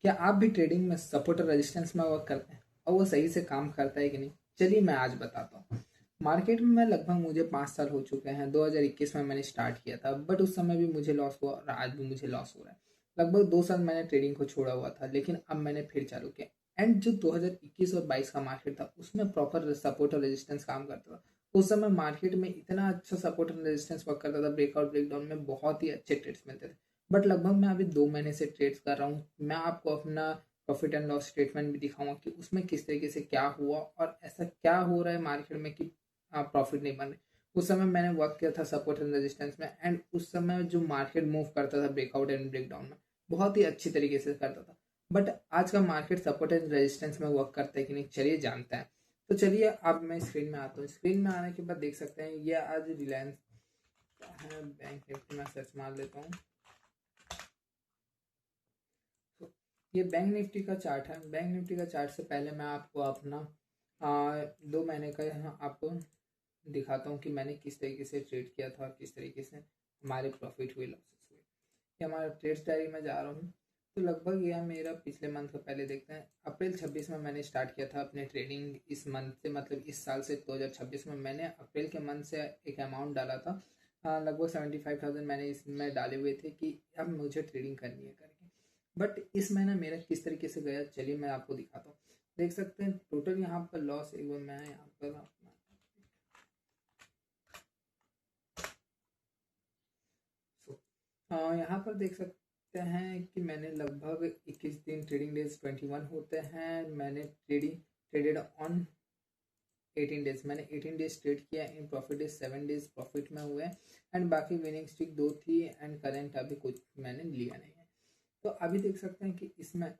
क्या आप भी ट्रेडिंग में सपोर्ट और रेजिस्टेंस में वर्क करते हैं और वो सही से काम करता है कि नहीं? चलिए मैं आज बताता हूँ। मार्केट में लगभग मुझे 5 साल हो चुके हैं। 2021 में मैंने स्टार्ट किया था, बट उस समय भी मुझे लॉस हुआ और आज भी मुझे लॉस हो रहा है। लगभग 2 साल मैंने ट्रेडिंग को छोड़ा हुआ था, लेकिन अब मैंने फिर चालू किया। एंड जो 2021 और 22 का मार्केट था उसमें प्रॉपर सपोर्ट और रेजिस्टेंस काम करता था। उस समय मार्केट में इतना अच्छा सपोर्ट और रेजिस्टेंस वर्क करता था, ब्रेकआउट ब्रेकडाउन में बहुत ही अच्छे ट्रेड्स मिलते थे। बट लगभग मैं अभी 2 महीने से ट्रेड्स कर रहा हूँ। मैं आपको अपना प्रॉफिट एंड लॉस स्टेटमेंट भी दिखाऊंगा कि उसमें किस तरीके से क्या हुआ और ऐसा क्या हो रहा है मार्केट में कि प्रॉफिट नहीं बन रहे। उस समय मैंने वर्क किया था सपोर्ट एंड रेजिस्टेंस में, एंड उस समय जो मार्केट मूव करता था ब्रेकआउट एंड ब्रेकडाउन में बहुत ही अच्छी तरीके से करता था। बट आज का मार्केट सपोर्ट एंड रेजिस्टेंस में वर्क करता है कि नहीं, चलिए जानते हैं। तो चलिए अब मैं स्क्रीन में आता हूँ। स्क्रीन में आने के बाद देख सकते हैं ये आज रिलायंस है। बैंक निफ्टी में सर्च मार लेता हूँ। तो ये बैंक निफ्टी का चार्ट है। बैंक निफ्टी का चार्ट से पहले मैं आपको अपना 2 महीने का यहाँ आपको दिखाता हूँ कि मैंने किस तरीके से ट्रेड किया था और किस तरीके से हमारे प्रॉफिट हुए लॉसेस हुए। ये हमारा ट्रेड्स डायरी में जा रहा हूँ। तो लगभग यह मेरा पिछले मंथ का पहले देखते हैं। अप्रैल 26 में मैंने स्टार्ट किया था अपने ट्रेडिंग। इस मंथ से मतलब इस साल से 2026 में मैंने अप्रैल के मंथ से एक अमाउंट डाला था। लगभग 75,000 मैंने इसमें डाले हुए थे कि अब मुझे ट्रेडिंग करनी है करके। बट इस महीना मेरा किस तरीके से गया चलिए मैं आपको दिखाता हूँ। देख सकते हैं टोटल यहाँ पर लॉस, एक बार मैं यहाँ पर अपना यहाँ पर देख सकते हैं कि मैंने लगभग 21 दिन, ट्रेडिंग डेज 21 होते हैं। मैंने ट्रेडेड ऑन 18 डेज। मैंने 18 डेज ट्रेड किया। In profit days 7 days profit में हुए एंड बाकी विनिंग स्टिक 2 थी एंड करेंट अभी कुछ मैंने लिया नहीं है। तो अभी देख सकते हैं कि इसमें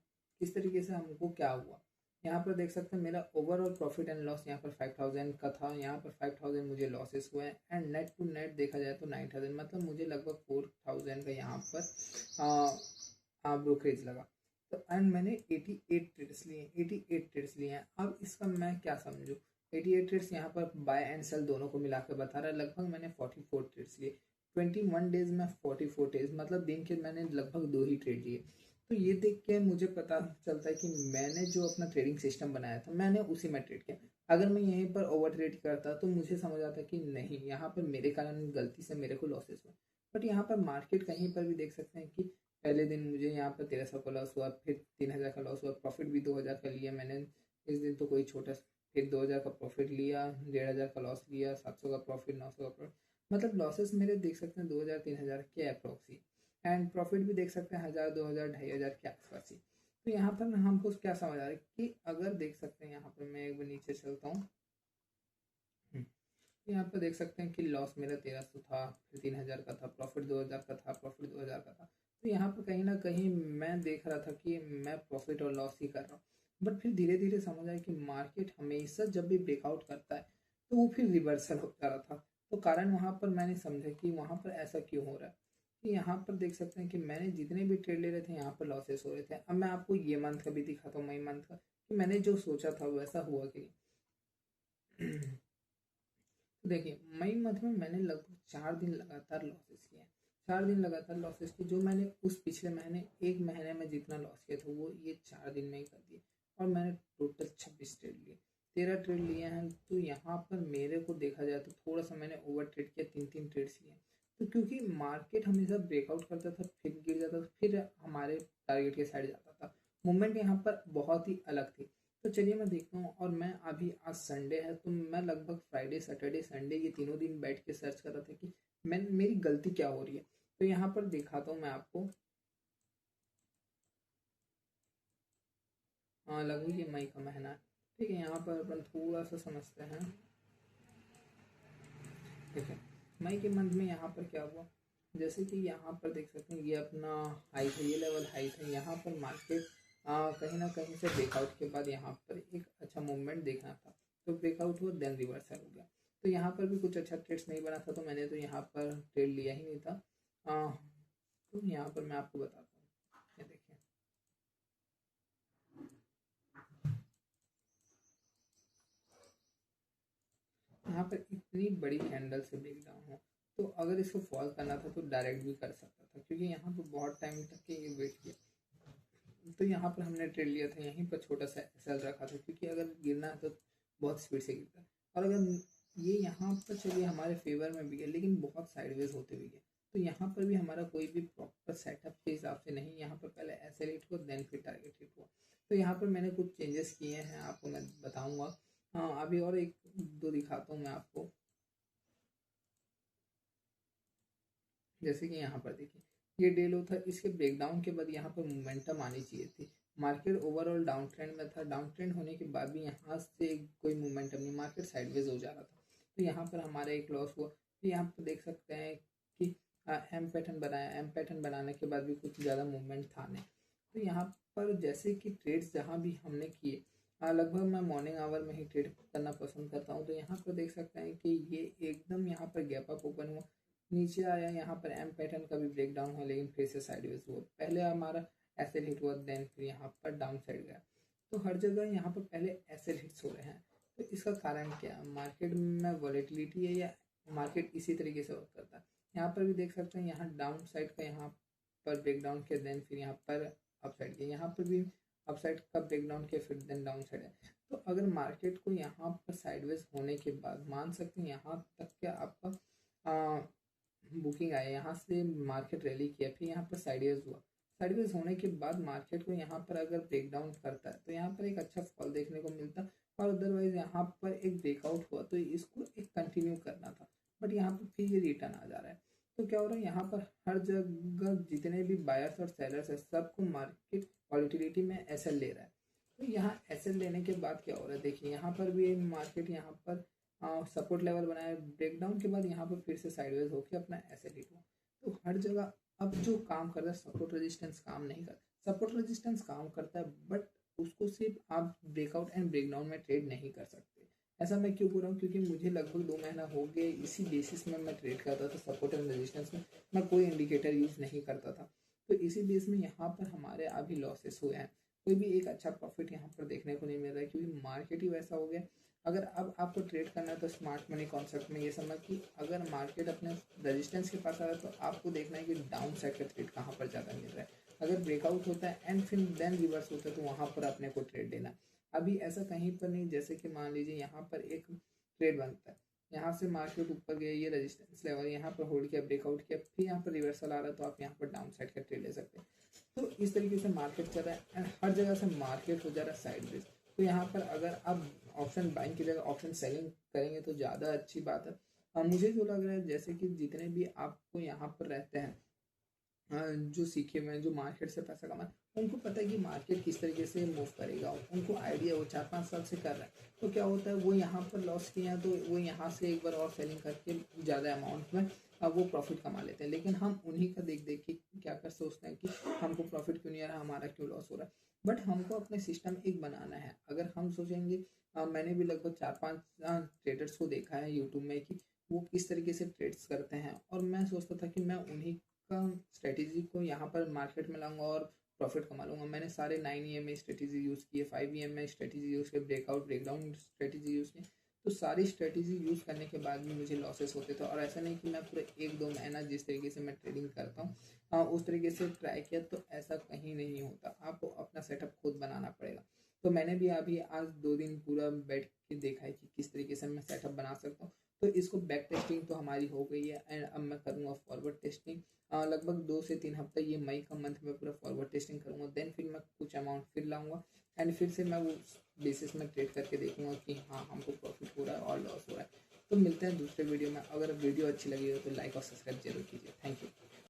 किस तरीके से हमको क्या हुआ। यहाँ पर देख सकते हैं मेरा ओवरऑल प्रॉफिट एंड लॉस यहाँ पर 5,000 का था। यहाँ पर 5,000 मुझे लॉसेस हुए एंड नेट टू नेट देखा जाए तो 9,000, मतलब मुझे लगभग 4,000 का यहाँ पर ब्रोकरेज लगा। तो एंड मैंने 88 ट्रेड्स लिए हैं। अब इसका मैं क्या समझूँ। 88 ट्रेड्स यहाँ पर बाय एंड सेल दोनों को मिला कर बता रहा है। लगभग मैंने 44 ट्रेड्स लिए। 21 डेज में 44 ट्रेड्स, मतलब दिन के मैंने लगभग 2 ही ट्रेड लिए। तो ये देख के मुझे पता चलता है कि मैंने जो अपना ट्रेडिंग सिस्टम बनाया था मैंने उसी में ट्रेड किया। अगर मैं यहीं पर ओवर ट्रेड करता तो मुझे समझ आता कि नहीं, यहाँ पर मेरे कारण गलती से मेरे को लॉसेस हुए। बट यहाँ पर मार्केट कहीं पर भी देख सकते हैं कि पहले दिन मुझे यहाँ पर 1300 का लॉस हुआ, फिर 3,000 का लॉस हुआ, प्रॉफिट भी 2,000 का लिया मैंने। इस दिन तो कोई छोटा, फिर 2,000 का प्रॉफिट लिया, 1,500 का लॉस लिया, 700 का प्रॉफिट, 900 का प्रॉफिट। मतलब लॉसेस मेरे देख सकते हैं 2,000 3,000 के अप्रॉक्सी। एंड प्रॉफिट भी देख सकते हैं 1,000 2,000 2,500 के आसपास ही। तो यहाँ पर हमको क्या समझ आ रहा है कि अगर देख सकते हैं, यहाँ पर मैं एक बार नीचे चलता हूँ। तो यहाँ पर देख सकते हैं कि लॉस मेरा 1,300 था, फिर 3,000 का था, प्रॉफिट 2,000 का था, प्रॉफिट 2,000 का था। तो यहाँ पर कहीं ना कहीं मैं देख रहा था कि मैं प्रॉफिट और लॉस ही कर रहा हूँ। बट फिर धीरे धीरे समझ आया कि मार्केट हमेशा जब भी ब्रेकआउट करता है तो वो फिर रिवर्सल हो जा रहा था। तो कारण वहाँ पर मैंने समझा कि वहाँ पर ऐसा क्यों हो रहा है। कि यहाँ पर देख सकते हैं कि मैंने जितने भी ट्रेड ले रहे थे यहाँ पर लॉसेस हो रहे थे। अब मैं आपको ये मंथ का भी दिखाता हूँ, मई मंथ का, कि मैंने जो सोचा था वैसा हुआ कि नहीं। तो देखिए मई मंथ में मैंने लगभग 4 दिन लगातार लॉसेस किए हैं। 4 दिन लगातार लॉसेस किए। जो मैंने उस पिछले महीने 1 महीने में जितना लॉस किया था वो ये 4 दिन में ही कर दिए। और मैंने टोटल 26 ट्रेड लिए, 13 ट्रेड लिए हैं। तो यहाँ पर मेरे को देखा जाए तो थोड़ा सा मैंने ओवर ट्रेड किया, 3 3 ट्रेड्स लिए। तो क्योंकि मार्केट हमेशा ब्रेकआउट करता था, फिर गिर जाता था, फिर हमारे टारगेट के साइड जाता था। मूवमेंट यहाँ पर बहुत ही अलग थी। तो चलिए मैं देखता हूँ। और मैं अभी, आज संडे है, तो मैं लगभग फ्राइडे सैटरडे संडे ये तीनों दिन बैठ के सर्च कर रहा था कि मैं मेरी गलती क्या हो रही है। तो यहाँ पर दिखाता हूँ मैं आपको। हाँ, लगभग ये मई का महीना है। ठीक है, यहाँ पर अपन थोड़ा सा समझते हैं। देखिए मई के मंथ में यहाँ पर क्या हुआ। जैसे कि यहाँ पर देख सकते हैं ये अपना हाई था, ये लेवल हाई था। यहाँ पर मार्केट कहीं ना कहीं से ब्रेकआउट के बाद यहाँ पर एक अच्छा मूवमेंट देखना था। तो ब्रेकआउट हुआ, देन रिवर्सल हो गया। तो यहाँ पर भी कुछ अच्छा ट्रेड्स नहीं बना था, तो मैंने तो यहाँ पर ट्रेड लिया ही नहीं था। तो यहाँ पर मैं आपको बताता हूँ। ये देखिए यहाँ पर इतनी बड़ी कैंडल से ब्रेक डाउन हो, तो अगर इसको फॉल करना था तो डायरेक्ट भी कर सकता था, क्योंकि यहाँ पर बहुत टाइम तक के ये वेट किया। तो यहाँ पर हमने ट्रेड लिया था, यहीं पर छोटा सा एसएल रखा था, क्योंकि अगर गिरना है तो बहुत स्पीड से गिरता है। और अगर ये यहाँ पर चलिए हमारे फेवर में भी है, लेकिन बहुत साइडवेज होते हुए गया, तो यहाँ पर भी हमारा कोई भी प्रॉपर सेटअप के हिसाब से नहीं, यहाँ पर पहले एसएल हिट हुआ देन फिर टारगेट हिट हुआ। तो यहाँ पर मैंने कुछ चेंजेस किए हैं, आपको मैं बताऊँगा। हाँ, अभी और एक दो दिखाता हूँ मैं आपको। जैसे कि यहाँ पर देखिए, ये डे लो था, इसके ब्रेकडाउन के बाद यहाँ पर मोमेंटम आनी चाहिए थी। मार्केट ओवरऑल डाउन ट्रेंड में था, डाउन ट्रेंड होने के बाद भी यहाँ से कोई मोमेंटम नहीं, मार्केट साइडवेज हो जा रहा था। तो यहाँ पर हमारा एक लॉस हुआ। तो यहाँ पर देख सकते हैं कि एम पैटर्न बनाया, एम पैटर्न बनाने के बाद भी कुछ ज़्यादा मूवमेंट था नहीं। तो यहाँ पर जैसे कि ट्रेड्स जहाँ भी हमने किए, लगभग मैं मॉर्निंग आवर में ही ट्रेड करना पसंद करता हूँ। तो यहाँ पर देख सकते हैं कि ये एकदम यहाँ पर गैप अप ओपन हुआ, नीचे आया, यहाँ पर एम पैटर्न का भी ब्रेक डाउन हुआ, लेकिन फिर से साइडवेज हुआ। पहले हमारा एसएल हिट हुआ, देन फिर यहाँ पर डाउन साइड गया। तो हर जगह यहाँ पर पहले एसएल हिट्स हो रहे हैं। तो इसका कारण क्या है? मार्केट में वॉलेटिलिटी है, या मार्केट इसी तरीके से वर्क करता है? यहाँ पर भी देख सकते हैं, यहाँ डाउन साइड का यहाँ पर ब्रेक डाउन किया, देन फिर यहाँ पर अप साइड किया, यहाँ पर भी अप साइड का ब्रेक डाउन किया, फिर देन डाउन साइड है। तो अगर मार्केट को यहाँ पर साइडवेज होने के बाद मान सकते हैं यहाँ तक क्या आपका बुकिंग आया, यहाँ से मार्केट रैली किया, फिर यहाँ पर साइडवेज हुआ। साइडवेज होने के बाद मार्केट को यहाँ पर अगर ब्रेक डाउन करता है तो यहाँ पर एक अच्छा फॉल देखने को मिलता, और अदरवाइज यहाँ पर एक ब्रेकआउट हुआ तो इसको एक कंटिन्यू करना था, बट यहाँ पर फिर ये रिटर्न आ जा रहा है। तो क्या हो रहा है, यहाँ पर हर जगह जितने भी बायर्स और सेलर्स है, सबको मार्केट वॉलेटिलिटी में एसएल ले रहा है। तो यहाँ एसएल लेने के बाद क्या हो रहा है, देखिए यहाँ पर भी मार्केट यहाँ पर सपोर्ट लेवल बनाया, ब्रेकडाउन के बाद यहाँ पर फिर से साइडवेज होकर अपना एसएल हिट हुआ। तो हर जगह अब जो काम कर रहा है, सपोर्ट रेजिस्टेंस काम नहीं करता। सपोर्ट रेजिस्टेंस काम करता है, बट उसको सिर्फ आप ब्रेकआउट एंड ब्रेकडाउन में ट्रेड नहीं कर सकते। ऐसा मैं क्यों बोल रहा हूँ, क्योंकि मुझे लगभग 2 महीना हो गए इसी बेसिस में मैं ट्रेड करता था, सपोर्ट एंड रेजिस्टेंस में। मैं कोई इंडिकेटर यूज़ नहीं करता था। तो इसी बेस में यहाँ पर हमारे अभी लॉसेस हुए हैं, कोई भी एक अच्छा प्रॉफिट यहाँ पर देखने को नहीं मिल रहा है, क्योंकि मार्केट ही वैसा हो गया। अगर अब आपको ट्रेड करना है तो स्मार्ट मनी कॉन्सेप्ट में ये समझ कि अगर मार्केट अपने रेजिस्टेंस के पास आ रहा है तो आपको देखना है कि डाउन साइड का ट्रेड कहाँ पर ज़्यादा मिल रहा है। अगर ब्रेकआउट होता है एंड फिर देन रिवर्स होता है तो वहाँ पर अपने को ट्रेड लेना। अभी ऐसा कहीं पर नहीं, जैसे कि मान लीजिए यहाँ पर एक ट्रेड बनता है, यहाँ से मार्केट ऊपर गया, ये रेजिस्टेंस लेवल यहाँ पर होल्ड किया, ब्रेकआउट किया, फिर यहाँ पर रिवर्सल आ रहा है तो आप यहाँ पर डाउन साइड का ट्रेड ले सकते हैं। तो इस तरीके से मार्केट चल रहा है एंड हर जगह से मार्केट हो जा रहा है साइडवेज। तो यहाँ पर अगर आप ऑप्शन बाइंग की जगह ऑप्शन सेलिंग करेंगे तो ज़्यादा अच्छी बात है। मुझे जो लग रहा है, जैसे कि जितने भी आपको यहाँ पर रहते हैं, जो सीखे हुए हैं, जो मार्केट से पैसा कमाए, उनको पता है कि मार्केट किस तरीके से मूव करेगा, उनको आइडिया, वो 4-5 साल से कर रहे हैं। तो क्या होता है, वो यहाँ पर लॉस किए हैं तो वो यहाँ से एक बार और सेलिंग करके ज़्यादा अमाउंट में अब वो प्रॉफिट कमा लेते हैं। लेकिन हम उन्हीं का देख देख के क्या कर सोचते हैं कि हमको प्रॉफिट क्यों नहीं आ रहा, हमारा क्यों लॉस हो रहा है। बट हमको अपने सिस्टम एक बनाना है। अगर हम सोचेंगे, मैंने भी लगभग 4-5 ट्रेडर्स को देखा है यूट्यूब में कि वो किस तरीके से ट्रेड्स करते हैं, और मैं सोचता था कि मैं उन्हीं का स्ट्रेटेजी को यहाँ पर मार्केट में लाऊंगा और प्रॉफिट कमा लूँगा। मैंने सारे 9 EMA स्ट्रेटेजी यूज़ किए, 5 EMA स्ट्रेटेजी यूज़ किए, ब्रेकआउट ब्रेकडाउन स्ट्रेटेजी यूज़ की। तो सारी स्ट्रेटेजी यूज़ करने के बाद भी मुझे लॉसेस होते थे, और ऐसा नहीं कि मैं पूरे 1-2 महीना जिस तरीके से मैं ट्रेडिंग करता हूँ उस तरीके से ट्राई किया, तो ऐसा कहीं नहीं होता। आपको अपना सेटअप खुद बनाना पड़ेगा। तो मैंने भी अभी आज 2 दिन पूरा बैठ के देखा है कि किस तरीके से मैं सेटअप बना सकता हूँ। तो इसको बैक टेस्टिंग तो हमारी हो गई है एंड अब मैं करूँगा फॉरवर्ड टेस्टिंग। लगभग 2 से 3 हफ्ते, ये मई का मंथ में पूरा फॉरवर्ड टेस्टिंग करूँगा, देन फिर मैं कुछ अमाउंट फिर लाऊंगा एंड फिर से मैं वो बेसिस में ट्रेड करके देखूंगा कि हाँ हमको प्रॉफिट हो रहा है और लॉस हो रहा है। तो मिलते हैं दूसरे वीडियो में। अगर वीडियो अच्छी लगी हो तो लाइक और सब्सक्राइब जरूर कीजिए। Thank you.